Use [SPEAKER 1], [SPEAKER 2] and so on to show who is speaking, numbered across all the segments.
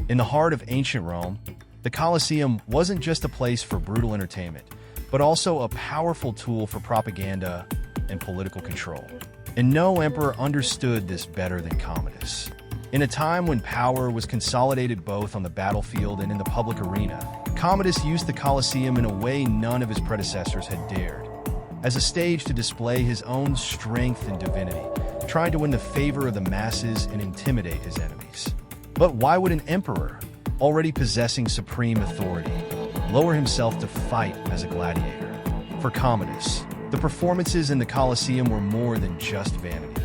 [SPEAKER 1] In the heart of ancient Rome, the Colosseum wasn't just a place for brutal entertainment, but also a powerful tool for propaganda and political control. And no emperor understood this better than Commodus. In a time when power was consolidated both on the battlefield and in the public arena, Commodus used the Colosseum in a way none of his predecessors had dared, as a stage to display his own strength and divinity, trying to win the favor of the masses and intimidate his enemies. But why would an emperor, already possessing supreme authority, lower himself to fight as a gladiator? For Commodus, the performances in the Colosseum were more than just vanity.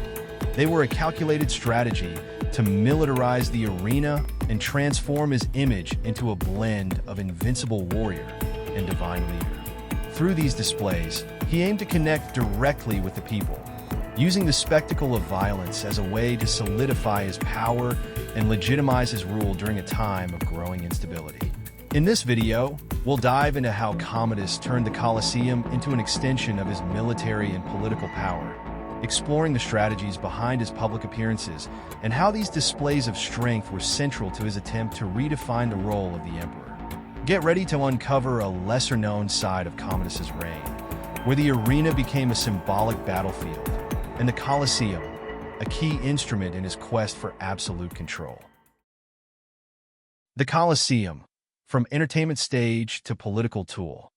[SPEAKER 1] They were a calculated strategy to militarize the arena and transform his image into a blend of invincible warrior and divine leader. Through these displays, he aimed to connect directly with the people, using the spectacle of violence as a way to solidify his power and legitimize his rule during a time of growing instability. In this video, we'll dive into how Commodus turned the Colosseum into an extension of his military and political power, exploring the strategies behind his public appearances and how these displays of strength were central to his attempt to redefine the role of the emperor. Get ready to uncover a lesser-known side of Commodus's reign, where the arena became a symbolic battlefield, and the Colosseum, a key instrument in his quest for absolute control. The Colosseum, from entertainment stage to political tool.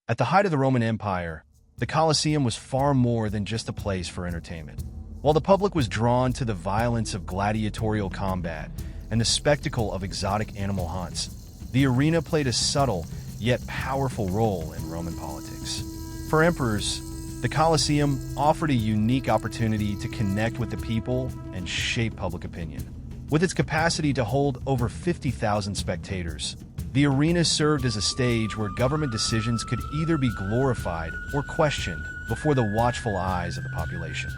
[SPEAKER 1] At the height of the Roman Empire, the Colosseum was far more than just a place for entertainment. While the public was drawn to the violence of gladiatorial combat and the spectacle of exotic animal hunts, the arena played a subtle yet powerful role in Roman politics. For emperors, the Colosseum offered a unique opportunity to connect with the people and shape public opinion. With its capacity to hold over 50,000 spectators, the arena served as a stage where government decisions could either be glorified or questioned before the watchful eyes of the population.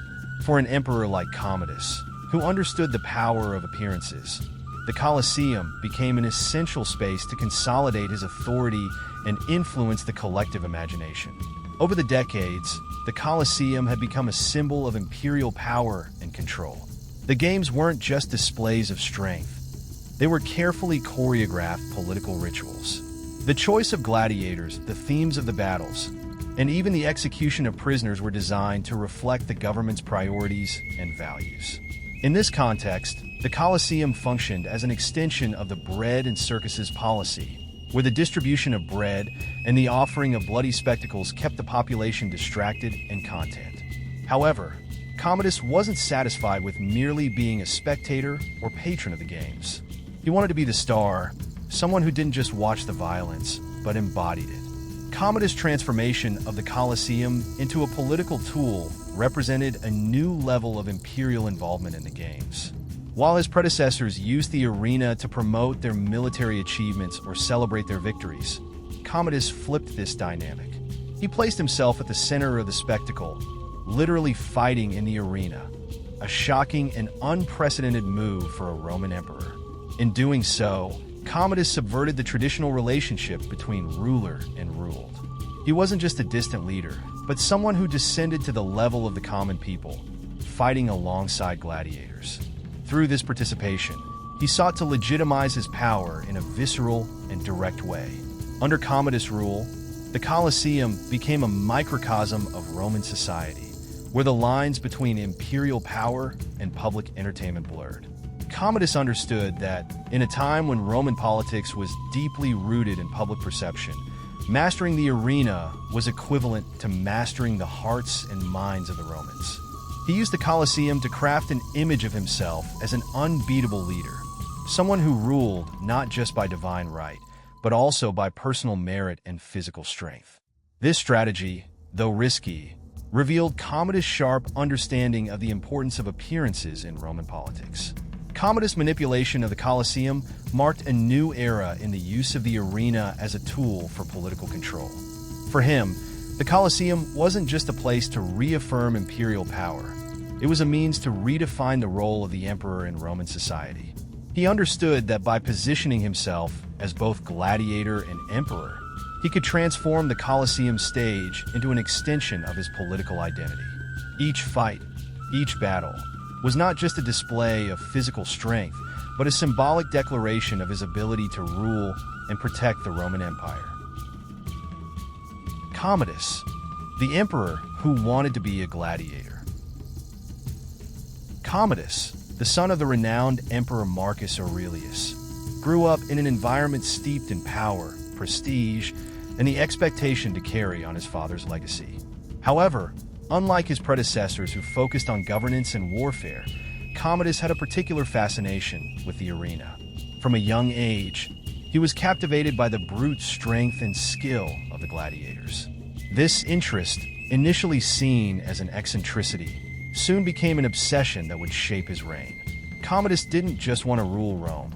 [SPEAKER 1] For an emperor like Commodus, who understood the power of appearances, the Colosseum became an essential space to consolidate his authority and influence the collective imagination. Over the decades, the Colosseum had become a symbol of imperial power and control. The games weren't just displays of strength. They were carefully choreographed political rituals. The choice of gladiators, the themes of the battles, and even the execution of prisoners were designed to reflect the government's priorities and values. In this context, the Colosseum functioned as an extension of the bread and circuses policy, where the distribution of bread and the offering of bloody spectacles kept the population distracted and content. However, Commodus wasn't satisfied with merely being a spectator or patron of the games. He wanted to be the star, someone who didn't just watch the violence, but embodied it. Commodus' transformation of the Colosseum into a political tool represented a new level of imperial involvement in the games. While his predecessors used the arena to promote their military achievements or celebrate their victories, Commodus flipped this dynamic. He placed himself at the center of the spectacle, literally fighting in the arena, a shocking and unprecedented move for a Roman emperor. In doing so, Commodus subverted the traditional relationship between ruler and ruled. He wasn't just a distant leader, but someone who descended to the level of the common people, fighting alongside gladiators. Through this participation, he sought to legitimize his power in a visceral and direct way. Under Commodus' rule, the Colosseum became a microcosm of Roman society, where the lines between imperial power and public entertainment blurred. Commodus understood that, in a time when Roman politics was deeply rooted in public perception, mastering the arena was equivalent to mastering the hearts and minds of the Romans. He used the Colosseum to craft an image of himself as an unbeatable leader, someone who ruled not just by divine right, but also by personal merit and physical strength. This strategy, though risky, revealed Commodus' sharp understanding of the importance of appearances in Roman politics. Commodus' manipulation of the Colosseum marked a new era in the use of the arena as a tool for political control. For him, the Colosseum wasn't just a place to reaffirm imperial power. It was a means to redefine the role of the emperor in Roman society. He understood that by positioning himself as both gladiator and emperor, he could transform the Colosseum stage into an extension of his political identity. Each fight, each battle, was not just a display of physical strength, but a symbolic declaration of his ability to rule and protect the Roman Empire. Commodus, the emperor who wanted to be a gladiator. Commodus, the son of the renowned Emperor Marcus Aurelius, grew up in an environment steeped in power, prestige, and the expectation to carry on his father's legacy. However, unlike his predecessors who focused on governance and warfare, Commodus had a particular fascination with the arena. From a young age, he was captivated by the brute strength and skill of the gladiators. This interest, initially seen as an eccentricity, soon became an obsession that would shape his reign. Commodus didn't just want to rule Rome.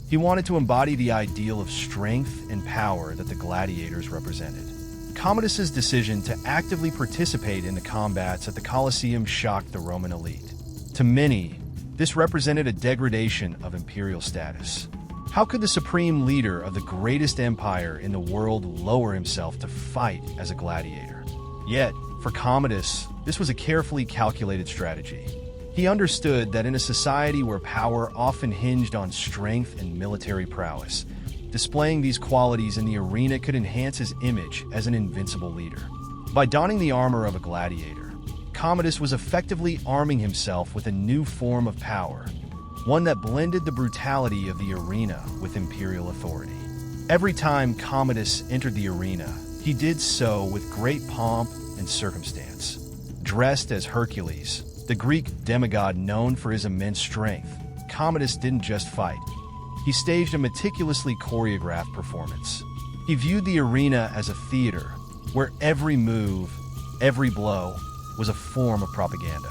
[SPEAKER 1] He wanted to embody the ideal of strength and power that the gladiators represented. Commodus's decision to actively participate in the combats at the Colosseum shocked the Roman elite. To many, this represented a degradation of imperial status. How could the supreme leader of the greatest empire in the world lower himself to fight as a gladiator? Yet, for Commodus, this was a carefully calculated strategy. He understood that in a society where power often hinged on strength and military prowess, displaying these qualities in the arena could enhance his image as an invincible leader. By donning the armor of a gladiator, Commodus was effectively arming himself with a new form of power, one that blended the brutality of the arena with imperial authority. Every time Commodus entered the arena, he did so with great pomp and circumstance. Dressed as Hercules, the Greek demigod known for his immense strength, Commodus didn't just fight. He staged a meticulously choreographed performance. He viewed the arena as a theater, where every move, every blow, was a form of propaganda.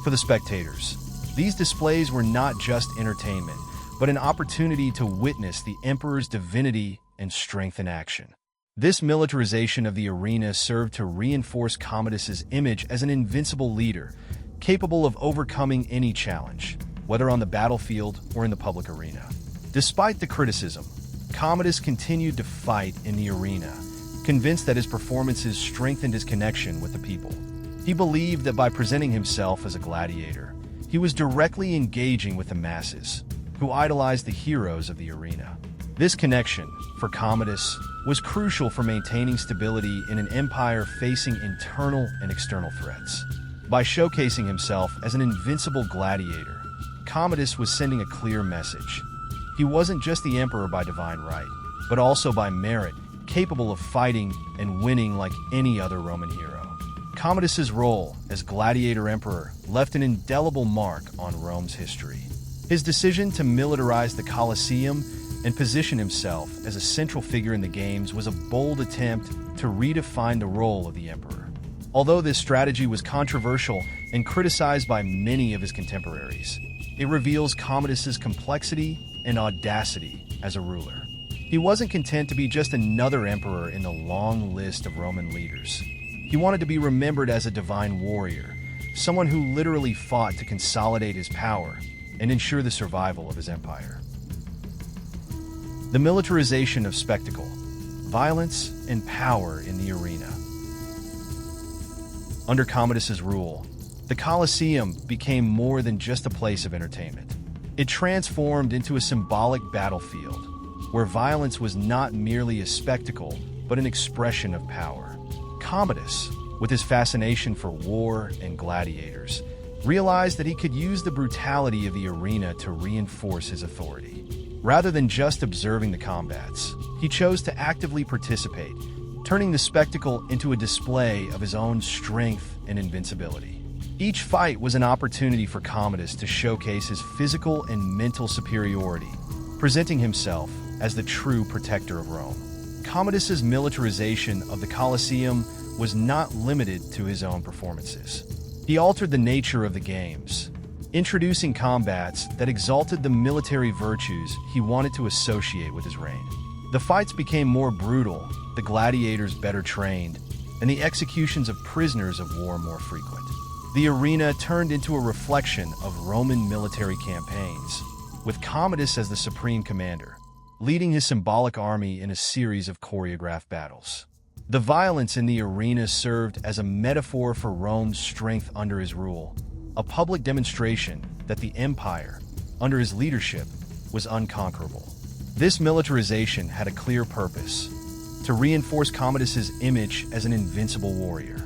[SPEAKER 1] For the spectators, these displays were not just entertainment, but an opportunity to witness the emperor's divinity and strength in action. This militarization of the arena served to reinforce Commodus's image as an invincible leader, capable of overcoming any challenge, whether on the battlefield or in the public arena. Despite the criticism, Commodus continued to fight in the arena, convinced that his performances strengthened his connection with the people. He believed that by presenting himself as a gladiator, he was directly engaging with the masses, who idolized the heroes of the arena. This connection, for Commodus, was crucial for maintaining stability in an empire facing internal and external threats. By showcasing himself as an invincible gladiator, Commodus was sending a clear message. He wasn't just the emperor by divine right, but also by merit, capable of fighting and winning like any other Roman hero. Commodus's role as gladiator emperor left an indelible mark on Rome's history. His decision to militarize the Colosseum and position himself as a central figure in the games was a bold attempt to redefine the role of the emperor. Although this strategy was controversial and criticized by many of his contemporaries, it reveals Commodus's complexity and audacity as a ruler. He wasn't content to be just another emperor in the long list of Roman leaders. He wanted to be remembered as a divine warrior, someone who literally fought to consolidate his power and ensure the survival of his empire. The militarization of spectacle, violence, and power in the arena. Under Commodus's rule, the Colosseum became more than just a place of entertainment. It transformed into a symbolic battlefield, where violence was not merely a spectacle, but an expression of power. Commodus, with his fascination for war and gladiators, realized that he could use the brutality of the arena to reinforce his authority. Rather than just observing the combats, he chose to actively participate, turning the spectacle into a display of his own strength and invincibility. Each fight was an opportunity for Commodus to showcase his physical and mental superiority, presenting himself as the true protector of Rome. Commodus's militarization of the Colosseum was not limited to his own performances. He altered the nature of the games, introducing combats that exalted the military virtues he wanted to associate with his reign. The fights became more brutal, the gladiators better trained, and the executions of prisoners of war more frequent. The arena turned into a reflection of Roman military campaigns, with Commodus as the supreme commander, leading his symbolic army in a series of choreographed battles. The violence in the arena served as a metaphor for Rome's strength under his rule, a public demonstration that the empire, under his leadership, was unconquerable. This militarization had a clear purpose: to reinforce Commodus's image as an invincible warrior.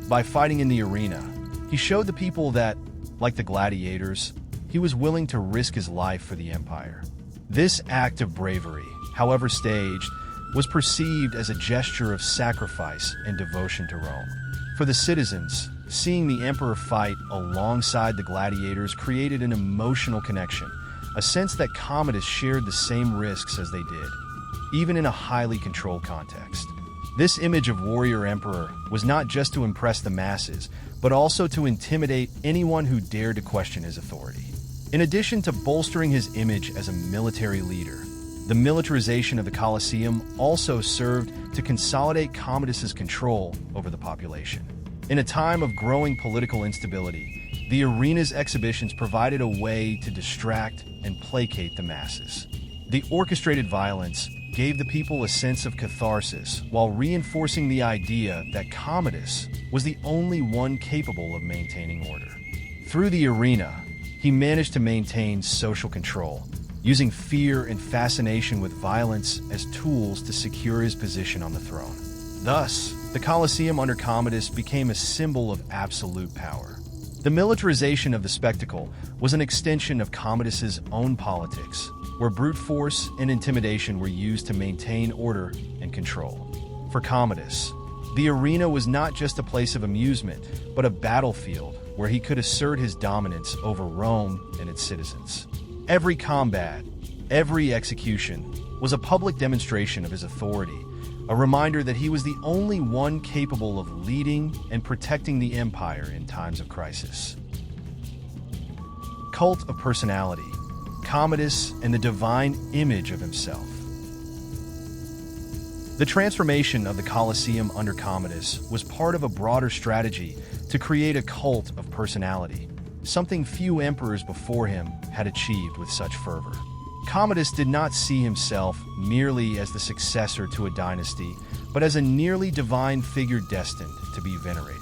[SPEAKER 1] By fighting in the arena, he showed the people that, like the gladiators, he was willing to risk his life for the empire. This act of bravery, however staged, was perceived as a gesture of sacrifice and devotion to Rome. For the citizens, seeing the emperor fight alongside the gladiators created an emotional connection, a sense that Commodus shared the same risks as they did, even in a highly controlled context. This image of warrior emperor was not just to impress the masses, but also to intimidate anyone who dared to question his authority. In addition to bolstering his image as a military leader, the militarization of the Colosseum also served to consolidate Commodus's control over the population. In a time of growing political instability, the arena's exhibitions provided a way to distract and placate the masses. The orchestrated violence gave the people a sense of catharsis while reinforcing the idea that Commodus was the only one capable of maintaining order. Through the arena, he managed to maintain social control, using fear and fascination with violence as tools to secure his position on the throne. Thus, the Colosseum under Commodus became a symbol of absolute power. The militarization of the spectacle was an extension of Commodus's own politics, where brute force and intimidation were used to maintain order and control. For Commodus, the arena was not just a place of amusement, but a battlefield where he could assert his dominance over Rome and its citizens. Every combat, every execution, was a public demonstration of his authority, a reminder that he was the only one capable of leading and protecting the empire in times of crisis. Cult of personality, Commodus and the divine image of himself. The transformation of the Colosseum under Commodus was part of a broader strategy to create a cult of personality, something few emperors before him had achieved with such fervor. Commodus did not see himself merely as the successor to a dynasty, but as a nearly divine figure destined to be venerated.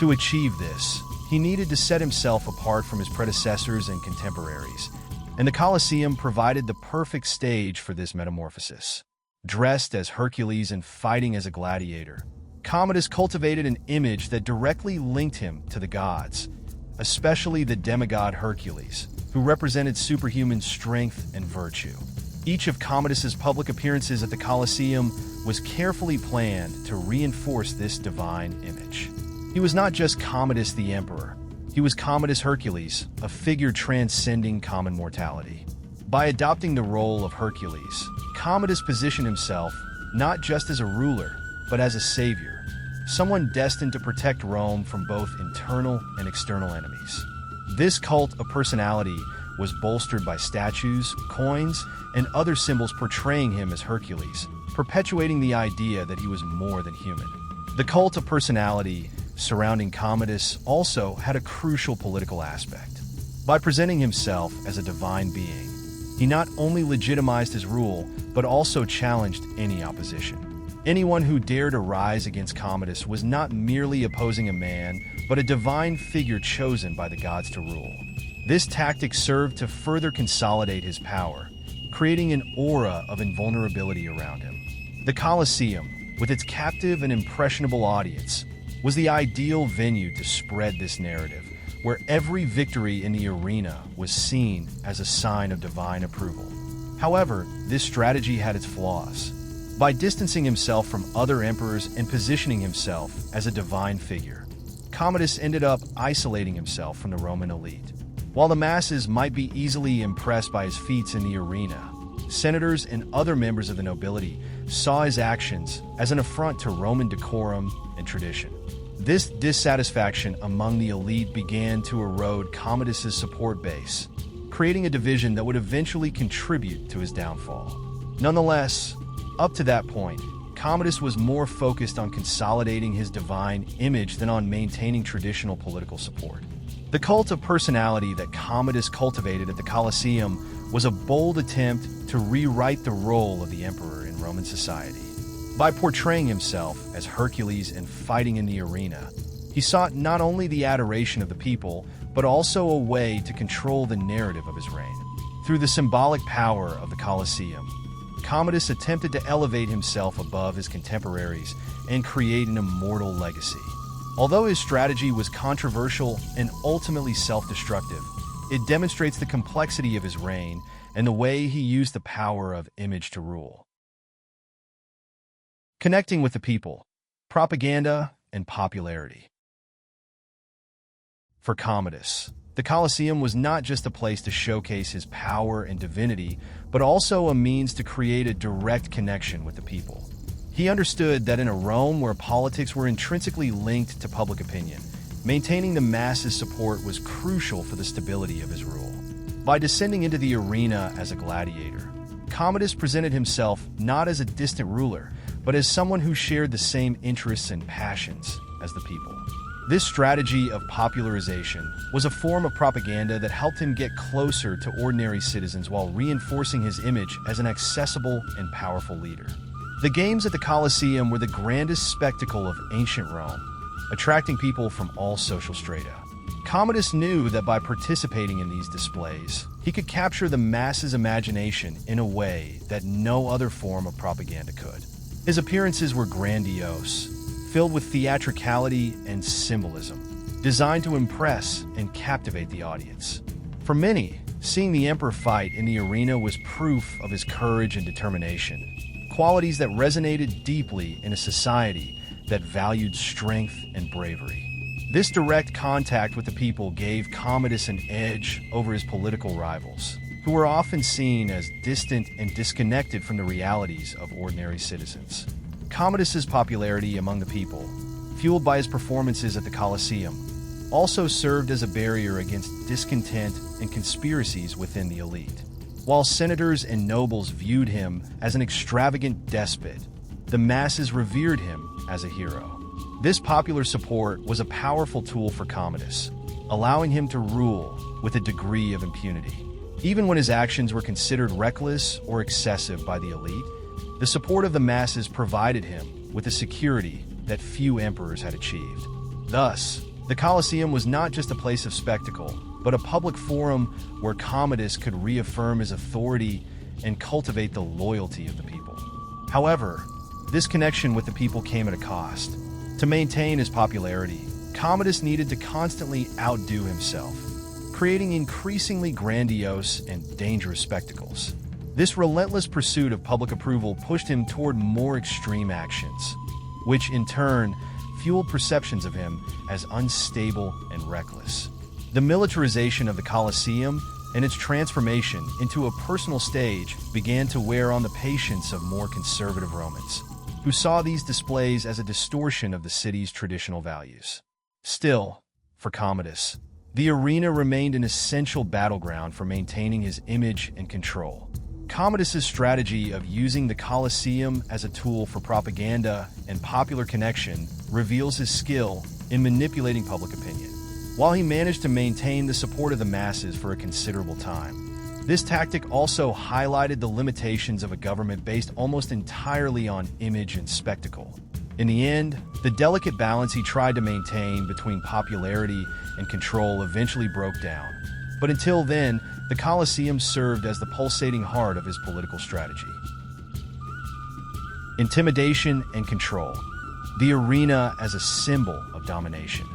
[SPEAKER 1] To achieve this, he needed to set himself apart from his predecessors and contemporaries, and the Colosseum provided the perfect stage for this metamorphosis. Dressed as Hercules and fighting as a gladiator, Commodus cultivated an image that directly linked him to the gods, especially the demigod Hercules, who represented superhuman strength and virtue. Each of Commodus's public appearances at the Colosseum was carefully planned to reinforce this divine image. He was not just Commodus the Emperor, he was Commodus Hercules, a figure transcending common mortality. By adopting the role of Hercules, Commodus positioned himself not just as a ruler, but as a savior, someone destined to protect Rome from both internal and external enemies. This cult of personality was bolstered by statues, coins, and other symbols portraying him as Hercules, perpetuating the idea that he was more than human. The cult of personality surrounding Commodus also had a crucial political aspect. By presenting himself as a divine being, he not only legitimized his rule, but also challenged any opposition. Anyone who dared to rise against Commodus was not merely opposing a man, but a divine figure chosen by the gods to rule. This tactic served to further consolidate his power, creating an aura of invulnerability around him. The Colosseum, with its captive and impressionable audience, was the ideal venue to spread this narrative, where every victory in the arena was seen as a sign of divine approval. However, this strategy had its flaws. By distancing himself from other emperors and positioning himself as a divine figure, Commodus ended up isolating himself from the Roman elite. While the masses might be easily impressed by his feats in the arena, senators and other members of the nobility saw his actions as an affront to Roman decorum and tradition. This dissatisfaction among the elite began to erode Commodus's support base, creating a division that would eventually contribute to his downfall. Nonetheless, up to that point, Commodus was more focused on consolidating his divine image than on maintaining traditional political support. The cult of personality that Commodus cultivated at the Colosseum was a bold attempt to rewrite the role of the emperor in Roman society. By portraying himself as Hercules and fighting in the arena, he sought not only the adoration of the people, but also a way to control the narrative of his reign. Through the symbolic power of the Colosseum, Commodus attempted to elevate himself above his contemporaries and create an immortal legacy. Although his strategy was controversial and ultimately self-destructive, it demonstrates the complexity of his reign and the way he used the power of image to rule. Connecting with the people, propaganda, and popularity. For Commodus, the Colosseum was not just a place to showcase his power and divinity, but also a means to create a direct connection with the people. He understood that in a Rome where politics were intrinsically linked to public opinion, maintaining the masses' support was crucial for the stability of his rule. By descending into the arena as a gladiator, Commodus presented himself not as a distant ruler, but as someone who shared the same interests and passions as the people. This strategy of popularization was a form of propaganda that helped him get closer to ordinary citizens while reinforcing his image as an accessible and powerful leader. The games at the Colosseum were the grandest spectacle of ancient Rome, attracting people from all social strata. Commodus knew that by participating in these displays, he could capture the masses' imagination in a way that no other form of propaganda could. His appearances were grandiose, filled with theatricality and symbolism, designed to impress and captivate the audience. For many, seeing the emperor fight in the arena was proof of his courage and determination, qualities that resonated deeply in a society that valued strength and bravery. This direct contact with the people gave Commodus an edge over his political rivals, who were often seen as distant and disconnected from the realities of ordinary citizens. Commodus's popularity among the people, fueled by his performances at the Colosseum, also served as a barrier against discontent and conspiracies within the elite. While senators and nobles viewed him as an extravagant despot, the masses revered him as a hero. This popular support was a powerful tool for Commodus, allowing him to rule with a degree of impunity. Even when his actions were considered reckless or excessive by the elite, the support of the masses provided him with a security that few emperors had achieved. Thus, the Colosseum was not just a place of spectacle, but a public forum where Commodus could reaffirm his authority and cultivate the loyalty of the people. However, this connection with the people came at a cost. To maintain his popularity, Commodus needed to constantly outdo himself, creating increasingly grandiose and dangerous spectacles. This relentless pursuit of public approval pushed him toward more extreme actions, which in turn fueled perceptions of him as unstable and reckless. The militarization of the Colosseum and its transformation into a personal stage began to wear on the patience of more conservative Romans, who saw these displays as a distortion of the city's traditional values. Still, for Commodus, the arena remained an essential battleground for maintaining his image and control. Commodus's strategy of using the Colosseum as a tool for propaganda and popular connection reveals his skill in manipulating public opinion. While he managed to maintain the support of the masses for a considerable time, this tactic also highlighted the limitations of a government based almost entirely on image and spectacle. In the end, the delicate balance he tried to maintain between popularity and control eventually broke down. But until then, the Colosseum served as the pulsating heart of his political strategy. Intimidation and control. The arena as a symbol of domination.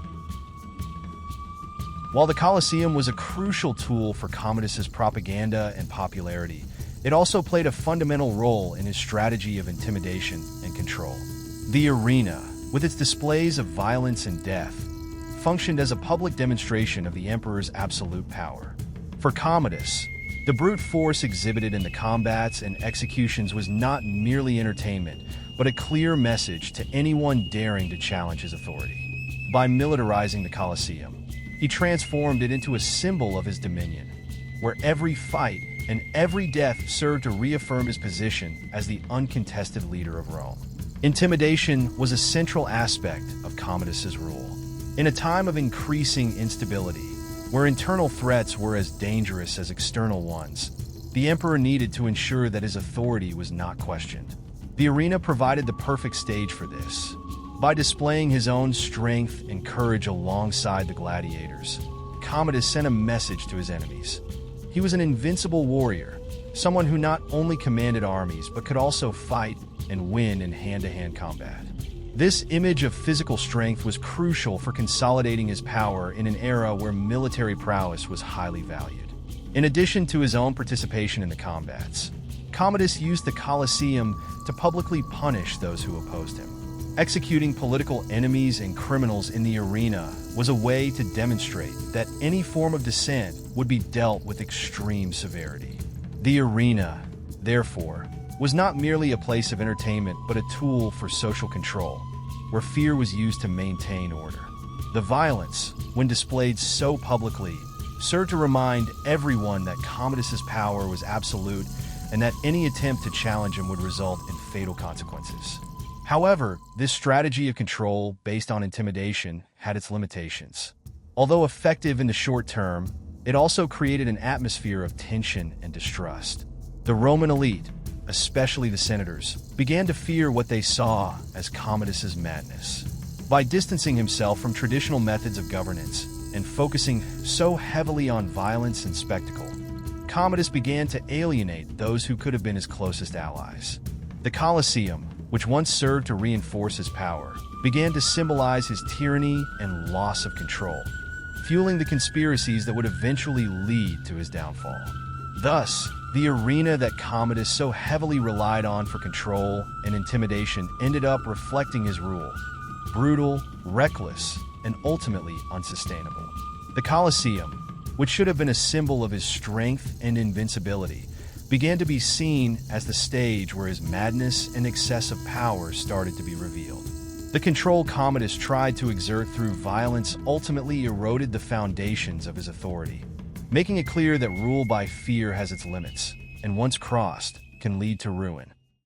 [SPEAKER 1] While the Colosseum was a crucial tool for Commodus's propaganda and popularity, it also played a fundamental role in his strategy of intimidation and control. The arena, with its displays of violence and death, functioned as a public demonstration of the emperor's absolute power. For Commodus, the brute force exhibited in the combats and executions was not merely entertainment, but a clear message to anyone daring to challenge his authority. By militarizing the Colosseum, he transformed it into a symbol of his dominion, where every fight and every death served to reaffirm his position as the uncontested leader of Rome. Intimidation was a central aspect of Commodus's rule. In a time of increasing instability, where internal threats were as dangerous as external ones, the emperor needed to ensure that his authority was not questioned. The arena provided the perfect stage for this. By displaying his own strength and courage alongside the gladiators, Commodus sent a message to his enemies. He was an invincible warrior, someone who not only commanded armies but could also fight and win in hand-to-hand combat. This image of physical strength was crucial for consolidating his power in an era where military prowess was highly valued. In addition to his own participation in the combats, Commodus used the Colosseum to publicly punish those who opposed him. Executing political enemies and criminals in the arena was a way to demonstrate that any form of dissent would be dealt with extreme severity. The arena, therefore, was not merely a place of entertainment but a tool for social control, where fear was used to maintain order. The violence, when displayed so publicly, served to remind everyone that Commodus's power was absolute and that any attempt to challenge him would result in fatal consequences. However, this strategy of control based on intimidation had its limitations. Although effective in the short term, it also created an atmosphere of tension and distrust. The Roman elite, especially the senators, began to fear what they saw as Commodus's madness. By distancing himself from traditional methods of governance and focusing so heavily on violence and spectacle, Commodus began to alienate those who could have been his closest allies. The Colosseum, which once served to reinforce his power, began to symbolize his tyranny and loss of control, fueling the conspiracies that would eventually lead to his downfall. Thus, the arena that Commodus so heavily relied on for control and intimidation ended up reflecting his rule: brutal, reckless, and ultimately unsustainable. The Colosseum, which should have been a symbol of his strength and invincibility, began to be seen as the stage where his madness and excessive power started to be revealed. The control Commodus tried to exert through violence ultimately eroded the foundations of his authority, making it clear that rule by fear has its limits, and once crossed, can lead to ruin.